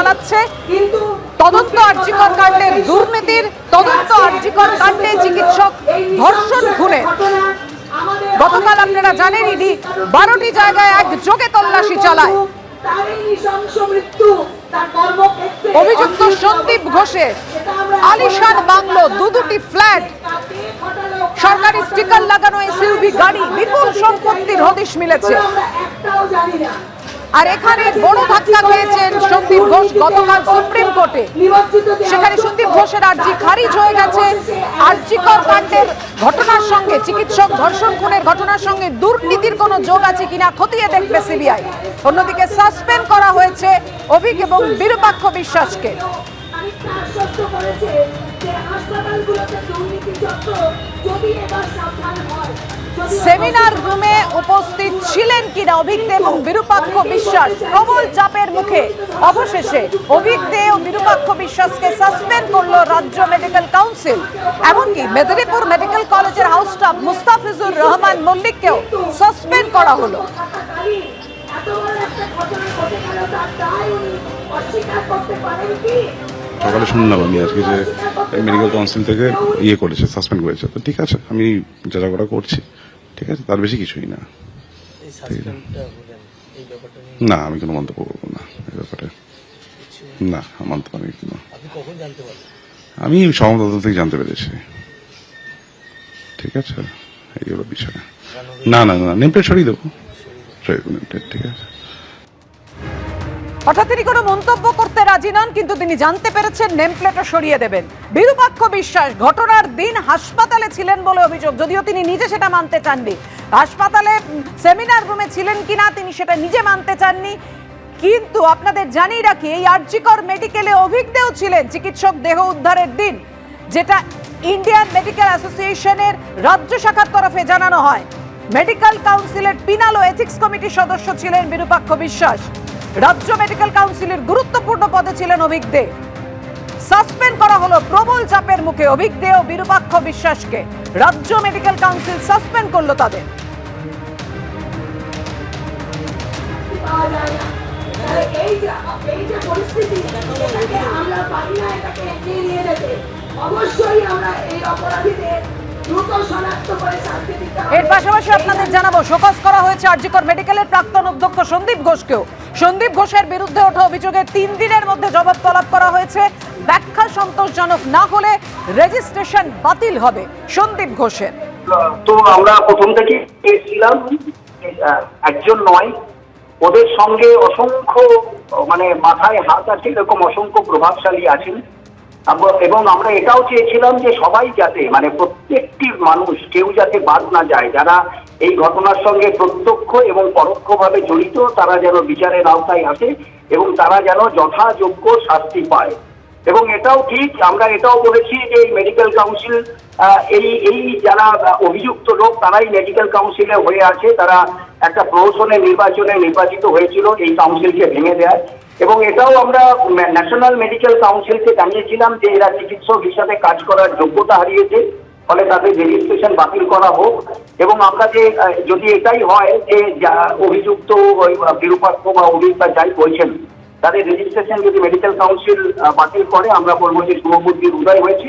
চালাচ্ছে। তদন্ত আরজিকর কাণ্ডের দুর্নীতির, তদন্ত আরজিকর কাণ্ডে চিকিৎসক ধর্ষণ খুনে গতকাল আপনারা জানেন ইডি 12টি জায়গায় একযোগে তল্লাশি চালায়। অভিযুক্ত সন্দীপ ঘোষের আলিশান বাংলো, দুটি ফ্ল্যাট, সরকারি স্টিকার লাগানো এসইউভি গাড়ি, বিপুল সম্পত্তির হদিশ মিলেছে। আর এখানে বড় ধাক্কা খেয়েছেন সন্দীপ ঘোষ গতকাল সুপ্রিম কোর্টে। সেখানে সন্দীপ ঘোষের আর্জি খারিজ হয়ে গেছে। আরজিকর কাণ্ডের ঘটনার সঙ্গে, চিকিৎসক ধর্ষণ খুনের ঘটনার সঙ্গে দুর্নীতির কোনো যোগ আছে কিনা খতিয়ে দেখবে সিবিআই। অন্যদিকে সাসপেন্ড করা হয়েছে অভিক এবং বিরূপাক্ষ বিশ্বাসকে। সেমিনার রুমে উপস্থিত ছিলেন কিনা অভিজ্ঞ এবং বিরূপাক্ষ বিশ্বাস, প্রবল চাপের মুখে অবশেষে অভিজ্ঞ ও বিরূপাক্ষ বিশ্বাসকে সাসপেন্ড করলো রাজ্য মেডিকেল কাউন্সিল। এমনকি মেদিনীপুর মেডিকেল কলেজের হাউস স্টাফ মুস্তাফিজুর রহমান মল্লিককেও সাসপেন্ড করা হলো। সকালে শুনলাম আমি আজকে যে মেডিকেল কাউন্সিল থেকে করেছে, সাসপেন্ড করেছে। তো ঠিক আছে, আমি যা যা করা করছি, ঠিক আছে, তার বেশি কিছুই না। না, আমি কোনো মন্তব্য করবো না এই ব্যাপারে। না, মন্তব্য আমি সংবাদ থেকে জানতে পেরেছি। ঠিক আছে, এই হলো বিষয়। না না না, নেমপ্লেট সরিয়ে দেবো, নেমপ্লেট, ঠিক আছে। অর্থাৎ তিনি কোনো মন্তব্য করতে রাজি নন, কিন্তু তিনি জানতে পেরেছেন নেমপ্লেটও সরিয়ে দেবেন। বিরূপাক্ষ বিশ্বাস ঘটনার দিন হাসপাতালে ছিলেন বলে অভিযোগ, যদিও তিনি নিজে সেটা মানতে চাননি। হাসপাতালে সেমিনার রুমে ছিলেন কিনা তিনি সেটা নিজে মানতে চাননি। কিন্তু আপনাদের জানিয়ে রাখি, এই আরজিকর মেডিকেলে অভিজ্ঞও ছিলেন চিকিৎসক দেহ উদ্ধারের দিন, যেটা ইন্ডিয়ান মেডিকেল অ্যাসোসিয়েশনের রাজ্য শাখার তরফে জানানো হয়। মেডিকেল কাউন্সিলের পিনাল ও এথিক্স কমিটির সদস্য ছিলেন বিরূপাক্ষ বিশ্বাস। রাজ্য মেডিকেল কাউন্সিলের গুরুত্বপূর্ণ পদে ছিলেন অভিজ্ঞ। সাসপেন্ড করা হলো প্রবল চাপের মুখে অভিজ্ঞ ও বিরূপাক্ষ বিশ্বাসকে। রাজ্য মেডিকেল কাউন্সিল সাসপেন্ড করলো তাদের। এর পাশাপাশি আপনাদের জানাবো, শোকজ করা হয়েছে আরজিকর মেডিকেলের প্রাক্তন অধ্যক্ষ সন্দীপ ঘোষকেও। সন্দীপ ঘোষের বিরুদ্ধে ওঠা অভিযোগে 3 দিনের মধ্যে জবাব তলব করা হয়েছে। ব্যাখ্যা সন্তোষজনক না হলে রেজিস্ট্রেশন বাতিল হবে সন্দীপ ঘোষের। তো আমরা প্রথম থেকে ছিলাম একজন নয়, ওদের সঙ্গে অসংখ্য মাথায় হাত আছে, এরকম অসংখ্য প্রভাবশালী আছেন। এবং আমরা এটাও চেয়েছিলাম যে সবাই যাতে প্রত্যেকটি মানুষ, কেউ যাতে বাদ না যায়, যারা এই ঘটনার সঙ্গে প্রত্যক্ষ এবং পরোক্ষভাবে জড়িত, তারা যেন বিচারের আওতায় আসে এবং তারা যেন যথাযোগ্য শাস্তি পায়। এবং এটাও ঠিক, আমরা এটাও বলেছি যে এই মেডিকেল কাউন্সিল, এই যারা অভিযুক্ত লোক তারাই মেডিকেল কাউন্সিলে হয়ে আছে, তারা একটা প্রহসনের নির্বাচনে নির্বাচিত হয়েছিল এই কাউন্সিলকে ভেঙে দেয়। এবং এটাও আমরা ন্যাশনাল মেডিকেল কাউন্সিলকে জানিয়েছিলাম যে এরা চিকিৎসক হিসাবে কাজ করার যোগ্যতা হারিয়েছে, ফলে তাদের রেজিস্ট্রেশন বাতিল করা হোক। এবং আমরা যে যদি এটাই হয় যে অভিযুক্ত বিরূপাক্ষ বা অভিজ্ঞতা যাই বলছেন, তাদের রেজিস্ট্রেশন যদি মেডিকেল কাউন্সিল বাতিল করে, আমরা বলবো যে শুভবুদ্ধির উদয় হয়েছে।